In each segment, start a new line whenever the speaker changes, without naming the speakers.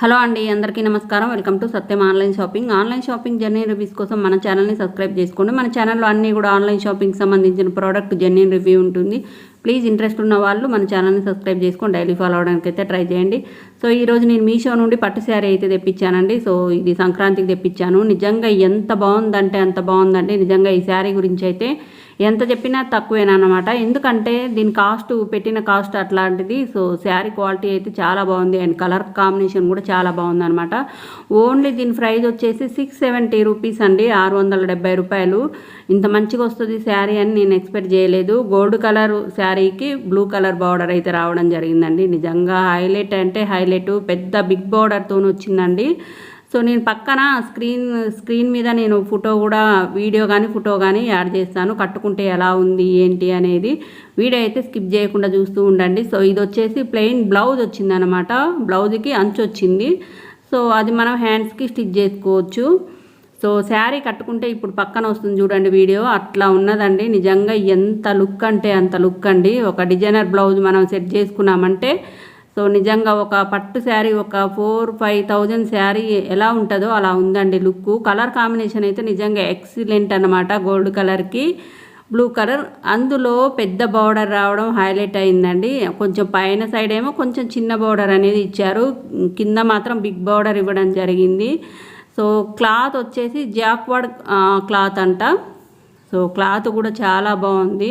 Hello అండి, అందరికీ నమస్కారం. Welcome to Satyam online shopping. Online shopping journey reviews కోసం మన ఛానల్ని సబ్స్క్రైబ్ చేసుకోండి. మన ఛానల్లో అన్నీ కూడా ఆన్లైన్ షాపింగ్ సంబంధించిన ప్రోడక్ట్ జెన్యూన్ రివ్యూ ఉంటుంది. ప్లీజ్ ఇంట్రెస్ట్ ఉన్న వాళ్ళు మన ఛానల్ని సబ్స్క్రైబ్ చేసుకొని డైలీ ఫాలో అవడానికి అయితే ట్రై చేయండి. సో ఈరోజు నేను మీషో నుండి పట్టు శారీ అయితే తెప్పించానండి. సో ఇది సంక్రాంతికి తెప్పించాను. నిజంగా ఎంత బాగుందంటే అంత బాగుందండి. నిజంగా ఈ శారీ గురించి అయితే ఎంత చెప్పినా తక్కువేనమాట. ఎందుకంటే దీని పెట్టిన కాస్ట్ అట్లాంటిది. సో శారీ క్వాలిటీ అయితే చాలా బాగుంది అండ్ కలర్ కాంబినేషన్ కూడా చాలా బాగుందనమాట. ఓన్లీ దీని ప్రైస్ వచ్చేసి 670 రూపీస్ అండి, 670 రూపాయలు. ఇంత మంచిగా వస్తుంది శారీ అని నేను ఎక్స్పెక్ట్ చేయలేదు. గోల్డ్ కలర్ శారీకి బ్లూ కలర్ బార్డర్ అయితే రావడం జరిగిందండి. నిజంగా హైలైట్ అంటే హైలైట్, పెద్ద బిగ్ బార్డర్తో వచ్చిందండి. సో నేను పక్కన స్క్రీన్ మీద నేను ఫోటో కానీ యాడ్ చేస్తాను. కట్టుకుంటే ఎలా ఉంది ఏంటి అనేది వీడియో అయితే స్కిప్ చేయకుండా చూస్తూ ఉండండి. సో ఇది వచ్చేసి ప్లెయిన్ బ్లౌజ్ వచ్చిందనమాట. బ్లౌజ్కి అంచు వచ్చింది. సో అది మనం హ్యాండ్స్కి స్టిచ్ చేసుకోవచ్చు. సో శారీ కట్టుకుంటే ఇప్పుడు పక్కన వస్తుంది చూడండి వీడియో, అట్లా ఉన్నదండి. నిజంగా ఎంత లుక్ అంటే అంత లుక్ అండి. ఒక డిజైనర్ బ్లౌజ్ మనం సెట్ చేసుకున్నామంటే సో నిజంగా ఒక పట్టు శారీ ఒక 4-5,000 శారీ ఎలా ఉంటుందో అలా ఉందండి లుక్. కలర్ కాంబినేషన్ అయితే నిజంగా ఎక్సలెంట్ అనమాట. గోల్డ్ కలర్కి బ్లూ కలర్, అందులో పెద్ద బార్డర్ రావడం హైలైట్ అయిందండి. కొంచెం పైన సైడ్ ఏమో కొంచెం చిన్న బార్డర్ అనేది ఇచ్చారు, కింద మాత్రం బిగ్ బార్డర్ ఇవ్వడం జరిగింది. సో క్లాత్ వచ్చేసి జాక్వర్డ్ క్లాత్ అంట. సో క్లాత్ కూడా చాలా బాగుంది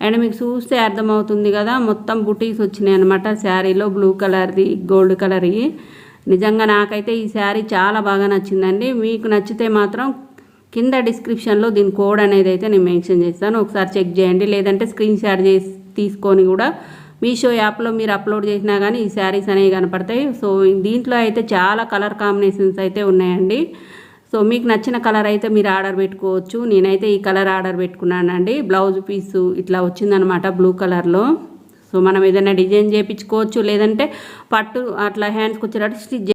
అండ్ మీకు చూస్తే అర్థమవుతుంది కదా, మొత్తం బుటీస్ వచ్చినాయి అనమాట శారీలో, బ్లూ కలర్ది గోల్డ్ కలర్వి. నిజంగా నాకైతే ఈ శారీ చాలా బాగా నచ్చిందండి. మీకు నచ్చితే మాత్రం కింద డిస్క్రిప్షన్లో దీని కోడ్ అనేది అయితే నేను మెన్షన్ చేస్తాను, ఒకసారి చెక్ చేయండి. లేదంటే స్క్రీన్ షాట్ చేసి తీసుకొని కూడా మీషో యాప్లో మీరు అప్లోడ్ చేసినా కానీ ఈ శారీస్ అనేవి కనపడతాయి. సో దీంట్లో అయితే చాలా కలర్ కాంబినేషన్స్ అయితే ఉన్నాయండి. సో మీకు నచ్చిన కలర్ అయితే మీరు ఆర్డర్ పెట్టుకోవచ్చు. నేనైతే ఈ కలర్ ఆర్డర్ పెట్టుకున్నానండి. బ్లౌజ్ పీసు ఇట్లా వచ్చిందనమాట బ్లూ కలర్లో. సో మనం ఏదైనా డిజైన్ చేయించుకోవచ్చు, లేదంటే పట్టు అట్లా హ్యాండ్స్కి వచ్చేటట్టు స్టిచ్